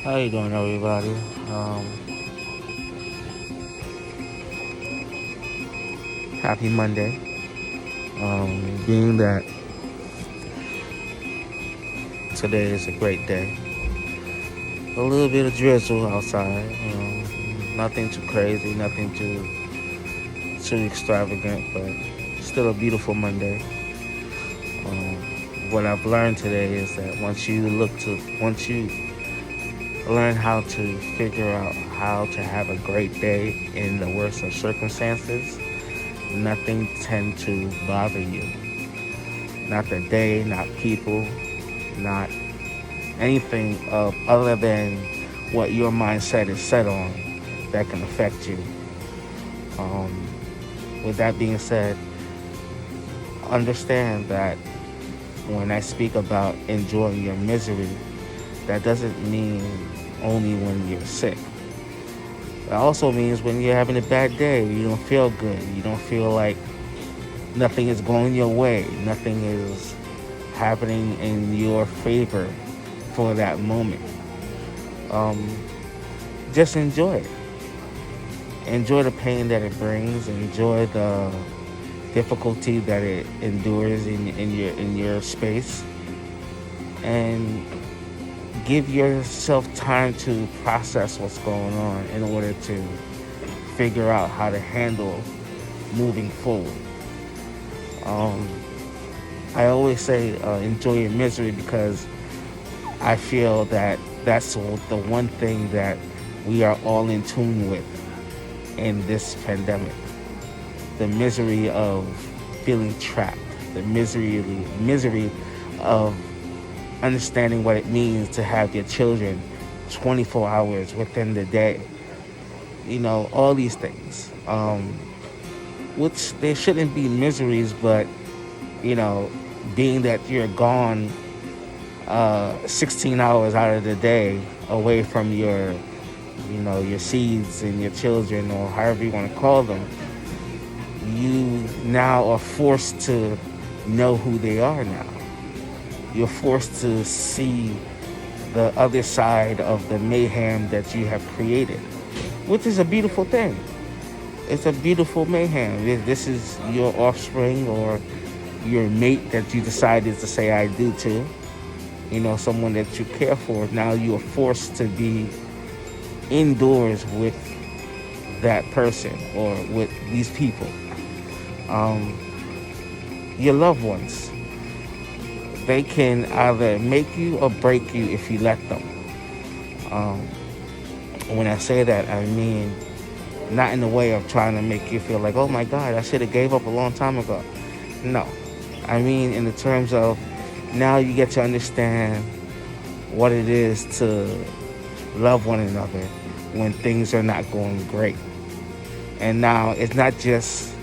How you doing, everybody? Um, Happy Monday. Being that today is a great day, a little bit of drizzle outside. Nothing too crazy, nothing too extravagant, but still a beautiful Monday. What I've learned today is that once you learn how to figure out how to have a great day in the worst of circumstances, nothing tend to bother you. Not the day, not people, not anything other than what your mindset is set on that can affect you. Um, with that being said, understand that when I speak about enjoying your misery, that doesn't mean only when you're sick. It also means when you're having a bad day, you don't feel good, you don't feel like nothing is going your way, nothing is happening in your favor for that moment. Um, just enjoy it. Enjoy the pain that it brings. Enjoy the difficulty that it endures in your space, and give yourself time to process what's going on in order to figure out how to handle moving forward. Um, I always say enjoy your misery because I feel that that's the one thing that we are all in tune with in this pandemic. The misery of feeling trapped, the misery of understanding what it means to have your children 24 hours within the day. All these things. Which there shouldn't be miseries, but you know, being that you're gone 16 hours out of the day away from your seeds and your children, or however you want to call them, you now are forced to know who they are now. You're forced to see the other side of the mayhem that you have created, which is a beautiful thing. It's a beautiful mayhem. This is your offspring or your mate that you decided to say I do to, someone that you care for. Now you are forced to be indoors with that person or with these people. Your loved ones, they can either make you or break you if you let them. Um, when I say that, I mean not in the way of trying to make you feel like, oh my God, I should have gave up a long time ago. No, I mean in the terms of now you get to understand what it is to love one another when things are not going great. And now it's not just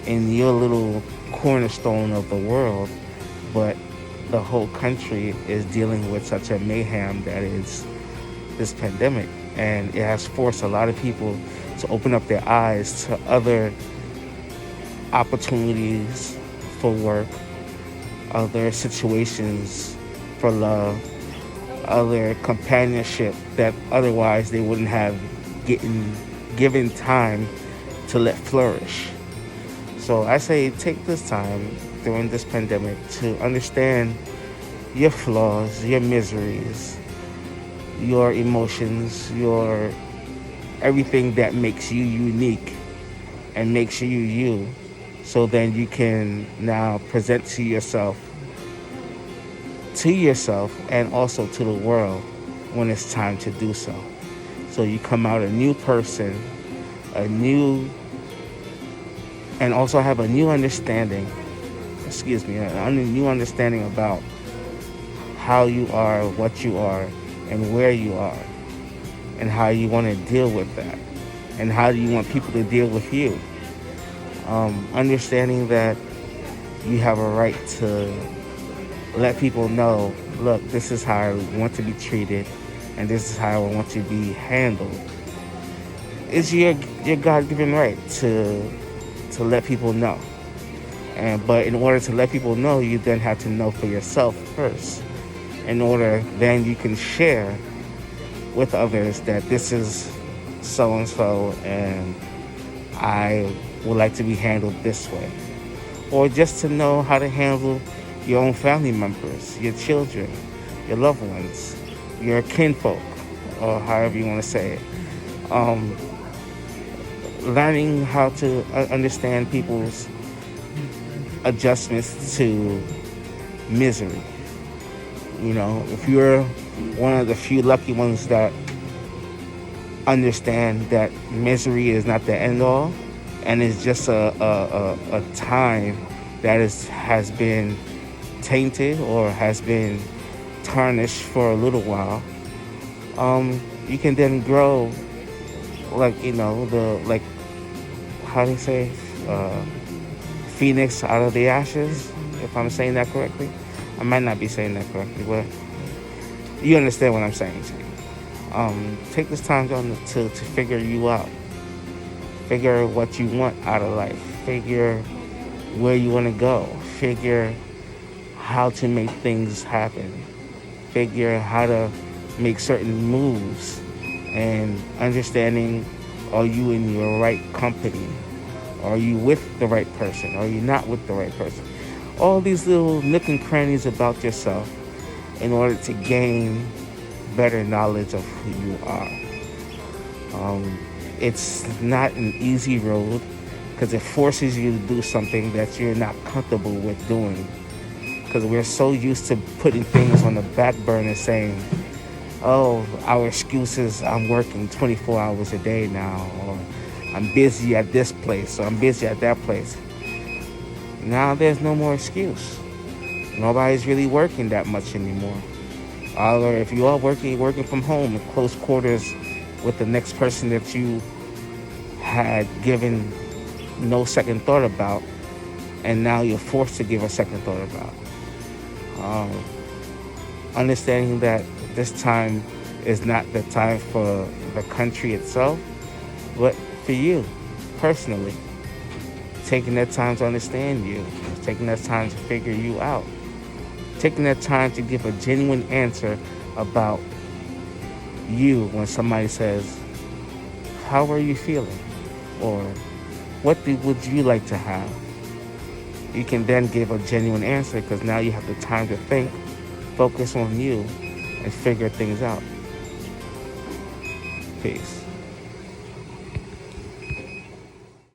in your little cornerstone of the world, but the whole country is dealing with such a mayhem that is this pandemic. And it has forced a lot of people to open up their eyes to other opportunities for work, other situations for love, other companionship that otherwise they wouldn't have given time to let flourish. So I say take this time during this pandemic to understand your flaws, your miseries, your emotions, your everything that makes you unique and makes you you. So then you can now present to yourself and also to the world when it's time to do so. So you come out a new person, and also have a new understanding, a new understanding about how you are, what you are, and where you are, and how you want to deal with that, and how do you want people to deal with you. Understanding that you have a right to let people know, look, this is how I want to be treated, and this is how I want to be handled. It's your God-given right to let people know. But in order to let people know, you then have to know for yourself first. In order, then you can share with others that this is so and so, and I would like to be handled this way. Or just to know how to handle your own family members, your children, your loved ones, your kinfolk, or however you want to say it. Um, Learning how to understand people's adjustments to misery. You know, if you're one of the few lucky ones that understand that misery is not the end all, and it's just a time that has been tainted or has been tarnished for a little while, you can then grow, like, the, like, how do you say, uh, phoenix out of the ashes, if I'm saying that correctly. I might not be saying that correctly, but you understand what I'm saying. Take this time to figure you out. Figure what you want out of life. Figure where you want to go. Figure how to make things happen. Figure how to make certain moves. And understanding, are you in your right company? Are you with the right person? Are you not with the right person? All these little nook and crannies about yourself in order to gain better knowledge of who you are. It's not an easy road because it forces you to do something that you're not comfortable with doing. Because we're so used to putting things on the back burner, saying, oh, our excuse is I'm working 24 hours a day now, or I'm busy at this place, or I'm busy at that place. Now there's no more excuse. Nobody's really working that much anymore. Or if you are working, you're working from home in close quarters with the next person that you had given no second thought about, and now you're forced to give a second thought about. Um, Understanding that this time is not the time for the country itself, but for you personally. Taking that time to understand you, taking that time to figure you out, taking that time to give a genuine answer about you when somebody says, how are you feeling? Or would you like to have? You can then give a genuine answer because now you have the time to think, focus on you, and figure things out. Peace.